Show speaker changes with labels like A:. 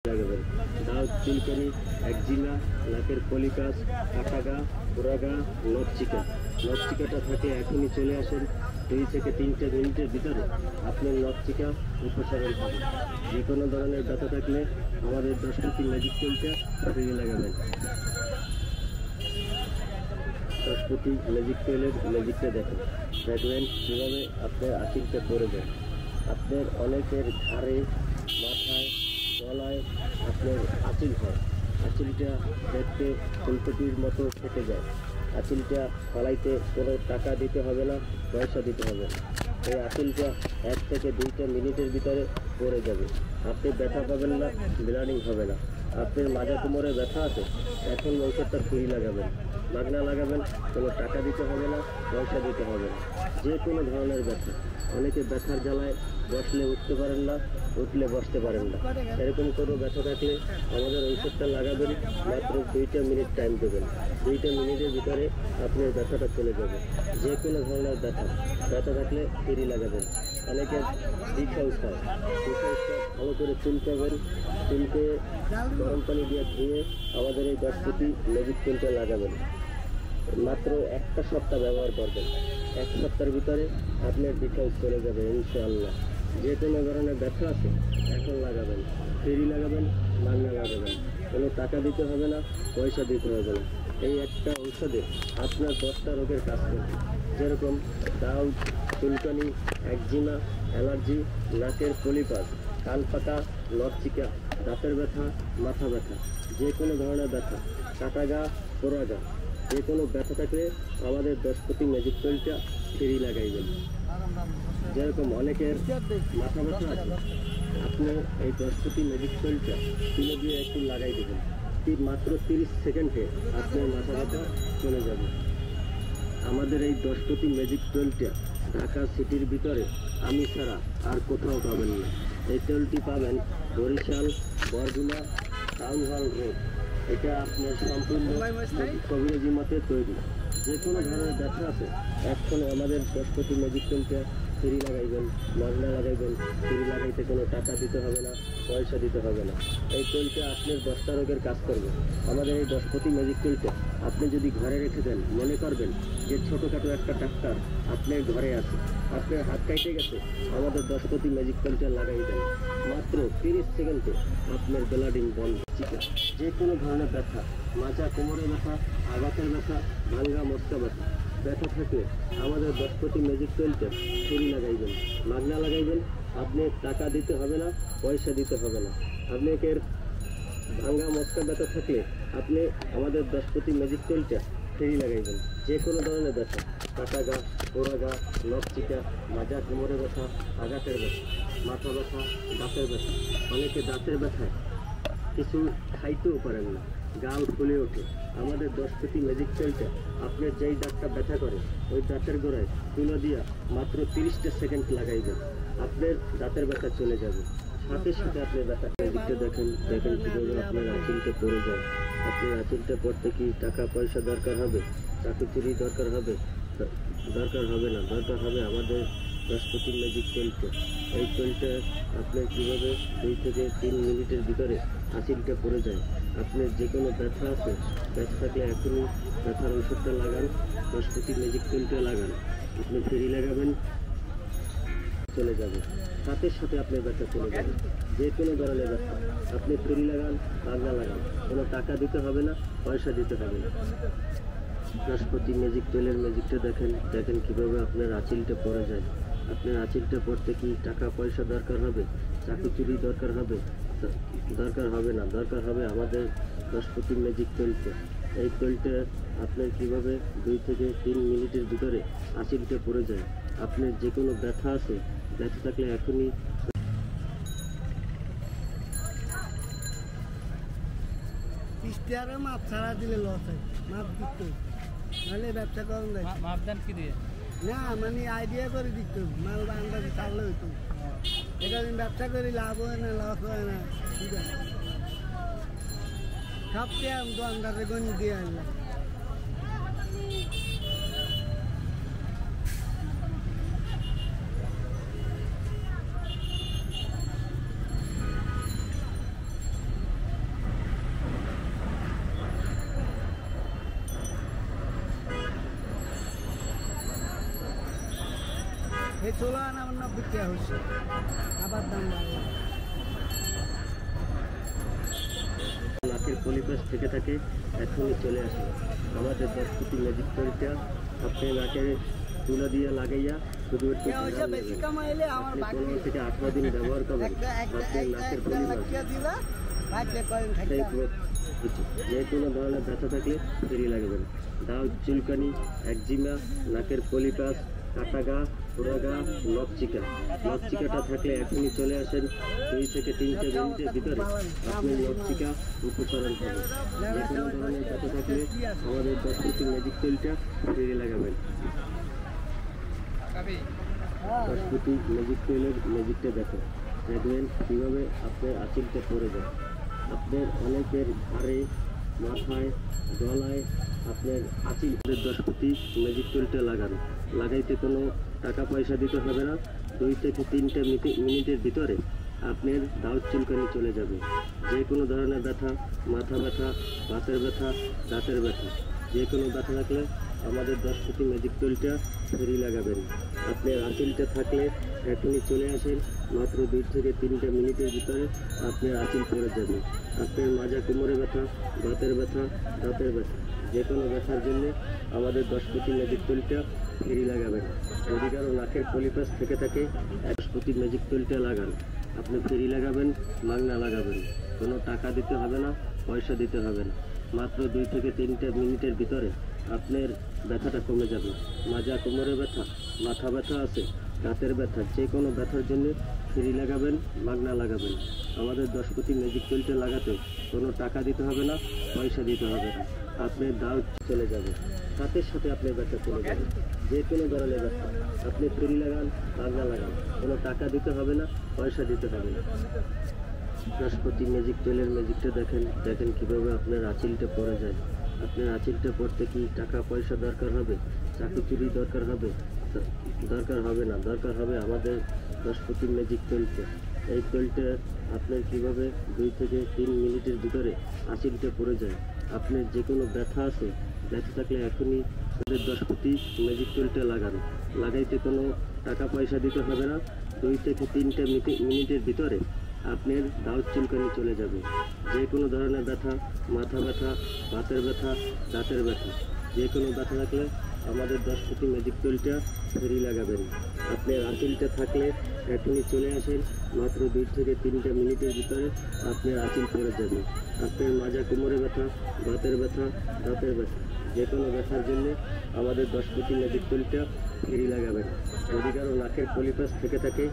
A: লাগাবেন। দাঁত চুলকানি, একজিমা, নাকের পলিকাস, কাটাগা, পোড়াগা, নখচিকাটা থাকে এখনই চলে আসেন। 2 থেকে 3 মিনিটের ভিতরে আপনার নখচিকা উপসরণ হবে। যে কোনো ধরনের ব্যথা থাকলে আমাদের 10 ম্যাজিক তেলটা ফ্রি লাগাবেন। 10 ম্যাজিক তেলের ম্যাজিকটা দেখবেন কীভাবে আপনার আঁচিলটা পড়ে যায়। আপনার অনেকের ঘাড়ে, মাথায়, গলায় আপনার আঁচিল হয়। আঁচিলটা দেখতে ফুলকপির মতো ফেটে যায়। আঁচিলটা ফালাইতে কোনো টাকা দিতে হবে না, পয়সা দিতে হবে না। এই আঁচিলটা 1 থেকে 2 মিনিটের ভিতরে পড়ে যাবে। আপনি ব্যথা পাবেন না, ব্লিডিং হবে না। আপনার মাজা কোমরে ব্যথা আছে, এখন ঔষধটা ফ্রি লাগাবেন, মাগনা লাগাবেন, কোনো টাকা দিতে হবে না, পয়সা দিতে হবে না। যে কোনো ধরনের ব্যথা, অনেকে ব্যথার জ্বালায় বসলে উঠতে পারেন না, উঠলে বসতে পারেন না। এরকম কোনো ব্যথা থাকলে আমাদের ঔষধটা লাগাবেন, মাত্র 2 মিনিট টাইম দেবেন। 2 মিনিটের ভিতরে আপনার ব্যথাটা চলে যাবে। যে কোনো ধরনের ব্যথা থাকলে ফ্রি লাগাবেন। অনেকে ডিফাউস হয়, ভালো করে চুলকাবেন, চুলকে গরম পানি দিয়ে ধুয়ে আমাদের এই 10 ম্যাজিক তেলটা লাগাবেন। মাত্র 1 সপ্তাহ ব্যবহার করবেন। 1 সপ্তাহের ভিতরে আপনার ডিফাউস চলে যাবে ইনশাআল্লাহ। যে কোনো ধরনের ব্যথা আছে এখন লাগাবেন, ফ্রি লাগাবেন, মাগনা লাগাবেন। কোনো টাকা দিতে হবে না, পয়সা দিতে হবে না। এই একটা ঔষধে আপনার 10টা রোগের কাজ করবে। যেরকম দাউদ, চুলকানি, একজিমা, অ্যালার্জি, নাকের পলিপাস, কান পাকা, নখচিকা, দাঁতের ব্যথা, মাথা ব্যথা, যে কোনো ধরনের ব্যথা, কাটাগা, পোড়াগা, যে কোনো ব্যথা থাকলে আমাদের 10 ম্যাজিক তেলটা ফ্রি লাগাইবেন। যেরকম অনেকের মাথা ব্যথা আছে, আপনি এই 10 ম্যাজিক তেলটা তুলে দিয়ে একটু লাগাই দেবেন। মাত্র 30 সেকেন্ডে আপনার মাথা ব্যথা চলে যাবে। আমাদের এই 10 ম্যাজিক তেলটা ঢাকা সিটির ভিতরে আমি ছাড়া আর কোথাও পাবেন না। এই তেলটি পাবেন Barishal, Barguna, town hall road. এটা আপনার সম্পূর্ণ কবিরাজি মতে তৈরি। যে কোনো ধরনের ব্যথা আছে এখন আমাদের 10 ম্যাজিক তেলটা ফ্রি লাগাইবেন, মাগনা লাগাইবেন। ফ্রি লাগাইতে কোনো টাকা দিতে হবে না, পয়সা দিতে হবে না। এই তেলটা আপনার 10টা রোগের কাজ করবে। আমাদের এই 10 ম্যাজিক তেলটা আপনি যদি ঘরে রেখে দেন, মনে করবেন যে ছোটোখাটো একটা ডাক্তার আপনার ঘরে আছে, আপনার হাত কাটে গেছে, আমাদের 10 ম্যাজিক তেলটা লাগাই দেন। মাত্র 30 সেকেন্ডে আপনার ব্লিডিং বন্ধ। যে কোনো ধরনের ব্যথা, মাজা কোমরে ব্যথা, আঘাতের ব্যথা, ভাঙ্গা মস্কা ব্যথা থাকলে আমাদের 10 ম্যাজিক তেলটা ফ্রি লাগাইবেন, মাগনা লাগাইবেন। আপনি টাকা দিতে হবে না, পয়সা দিতে হবে না। আপনাদের ভাঙ্গা মস্কা ব্যথা থাকলে আপনি আমাদের 10 ম্যাজিক তেলটা ফ্রি লাগাইবেন। যে কোনো ধরনের ব্যথা, কাটাগা, পোড়াগা, নখচিকা, মাজা কোমরে ব্যথা, আঘাতের ব্যথা, মাথা ব্যথা, দাঁতের ব্যথা। অনেকে দাঁতের ব্যথায় কিছু খাইতেও পারেন না, গাল ফুলে ওঠে। আমাদের 10 ম্যাজিক তেলটা আপনার যেই দাঁতটা ব্যথা করে ওই দাঁতের গোড়ায় তুলো দিয়া মাত্র 30 সেকেন্ড লাগাইবেন, আপনার দাঁতের ব্যথা চলে যাবে। সাথে সাথে আপনার ব্যথা ম্যাজিকটা দেখেন কীভাবে আপনার আঁচিলটা পড়ে যায়। আপনার আঁচিলটা পড়তে কি টাকা পয়সা দরকার হবে, চাকরি দরকার হবে? দরকার হবে না, দরকার হবে আমাদের 10 ম্যাজিক তেলটা। এই তেলটা আপনার কীভাবে 2 থেকে 3 মিনিটের ভিতরে আঁচিলটা পড়ে যায়। আপনার যে কোনো ব্যথা আছে, ব্যথা থাকলে এখনই ব্যথার ওষুধটা লাগান, 10 ম্যাজিক তেলটা লাগান। আপনি ফ্রি লাগাবেন, চলে যাবে। সাথে সাথে আপনার ব্যথা চলে যাবে। যে কোনো ধরনের ব্যথা আপনি ফ্রি লাগান, মাগনা লাগান, কোনো টাকা দিতে হবে না, পয়সা দিতে হবে না। 10 ম্যাজিক তেলের ম্যাজিকটা দেখেন কীভাবে আপনার আঁচিলটা পড়ে যায়। আপনার আঁচিলটা পড়তে কি টাকা পয়সা দরকার হবে, চাকরি দরকার হবে? দরকার হবে না, দরকার হবে আমাদের 10 ম্যাজিক তেলটা। এই তেলটা আপনার কীভাবে 2 থেকে 3 মিনিটের ভিতরে আঁচিলটা পড়ে যায়। আপনার যে কোনো ব্যথা আছে, ব্যথা থাকলে এখনই
B: মাপ ছাড়া দিলে লস হয়, মাপ দিতে নাহলে ব্যবসা করুন যায়। মাপ দেন কি দিয়ে? না মানে আইডিয়া করে দিত, মাল আন্দাজে ছাড়লে হইতো। এটা ব্যবসা করি লাভ হয় না, লস হয় না, ঠিক আছে। সবচেয়ে দোকানদারে গণি দিয়ে আনলাম। 16 আনা 90 টাকা হচ্ছে, আবার দাম বাড়লো।
A: নাকের পলিপাস থেকে থাকে এখনই চলে আসে আমাদের 10 ফুটি ম্যাজিক তৈরিটা আপনি নাকের তুলা দিয়ে লাগাইয়া শুধু একটু
B: বেশি কামাইলে আমার
A: 15 থেকে 18 দিন ব্যবহার করবেন আপনার নাকের পলিপাস যে কোনো ধরনের ব্যথা থাকলে ফেরি লাগবেন। দাও, চুলকানি, একজিমা, নাকের পলিপাস, কাটা গা, পোড়া গা, নকচিকাটা থাকলে এখনই চলে আসেন। 2 থেকে 3 মিনিটের ভিতরে আপনি নকচিকা উপচারণ করবেন। যে কোনো ধরনের ব্যথা থাকলে আমাদের 10 ফুটি ম্যাজিক তেলটা ফেরি লাগাবেন। 10 ফুটি ম্যাজিক তেলের ম্যাজিকটা দেখেন, দেখবেন কীভাবে আপনার আঁচিলটা পড়ে যায়। আপনার অনেকের ঘাড়ে, মাথায়, গলায় আপনার আঁচিল। 10 ফুটি ম্যাজিক তেলটা লাগাইতে কোনো টাকা পয়সা দিতে হবে না। 2 থেকে 3 মিনিটের ভিতরে আপনার দাউদ চুলকানি চলে যাবে। যে কোনো ধরনের ব্যথা, মাথা ব্যথা, বাতের ব্যথা, দাঁতের ব্যথা, যে কোনো ব্যথা থাকলে আমাদের 10 ফুটি ম্যাজিক তেলটা ফেরি লাগাবেন। আপনার আঁচিলটা থাকলে এখনই চলে আসেন, মাত্র 2 থেকে 3 মিনিটের ভিতরে আপনার আঁচিল পড়ে যাবে। আপনার মাজা, কোমরে ব্যথা, বাতের ব্যথা, দাঁতের ব্যথা, যে কোনো ব্যথার জন্য আমাদের 10 ফুটি ম্যাজিক তেলটা ফেরি লাগাবেন। যদি কারো নাকের পলিপাস থেকে থাকে 10 ফুটি ম্যাজিক তেলটা লাগান। আপনি ফেরি লাগাবেন, মাগনা লাগাবেন, কোনো টাকা দিতে হবে না, পয়সা দিতে হবে না। মাত্র 2 থেকে 3 মিনিটের ভিতরে আপনার ব্যথাটা কমে যাবে। মাজা, কোমরে ব্যথা, মাথা ব্যথা আছে, দাঁতের ব্যথা, যে কোনো ব্যথার জন্য ফেরি লাগাবেন, মাগনা লাগাবেন। আমাদের 10 ফুটি ম্যাজিক তেলটা লাগাতে কোনো টাকা দিতে হবে না, পয়সা দিতে হবে না। আপনার দাউদ চলে যাবে, সাথে সাথে আপনার ব্যথা চলে যাবে। যে কোনো ধরনের ব্যথা আপনি ফেরি লাগান, মাগনা লাগান, কোনো টাকা দিতে হবে না, পয়সা দিতে হবে না। 10 ফুটি ম্যাজিক তেলের ম্যাজিকটা দেখেন কীভাবে আপনার আঁচিলটা পড়ে যায়। আপনার আঁচিলটা পড়তে কি টাকা পয়সা দরকার হবে, চাকরি চুরি দরকার হবে? দরকার হবে না, দরকার হবে আমাদের 10 ফুটি ম্যাজিক তেলটা। এই তেলটা আপনার কীভাবে 2 থেকে 3 মিনিটের ভিতরে আঁচিলটা পড়ে যায়। আপনার যে কোনো ব্যথা আছে, ব্যথা থাকলে এখনই আমাদের 10 ফুটি ম্যাজিক তেলটা লাগাইতে কোনো টাকা পয়সা দিতে হবে না। 2 থেকে 3 মিনিটের ভিতরে আপনার দাউদ চুলকানি চলে যাবে। যে কোনো ধরনের ব্যথা, মাথা ব্যথা, বাতের ব্যথা, দাঁতের ব্যথা, যে কোনো ব্যথা থাকলে আমাদের 10 ফুটি ম্যাজিক তেলটা ফেরি লাগাবেন। আপনার আঁচিলটা থাকলে এখনই চলে আসেন, মাত্র 2 থেকে 3 মিনিটের ভিতরে আপনার আঁচিল পড়ে যাবে। আপনার মাজা, কোমরে ব্যথা, বাতের ব্যথা, দাঁতের ব্যথা, যে কোনো ব্যথার জন্য আমাদের 10 ফুটি ম্যাজিক তেলটা ফেরি লাগাবেন। যদি কারো নাকের পলিপাস থেকে থাকে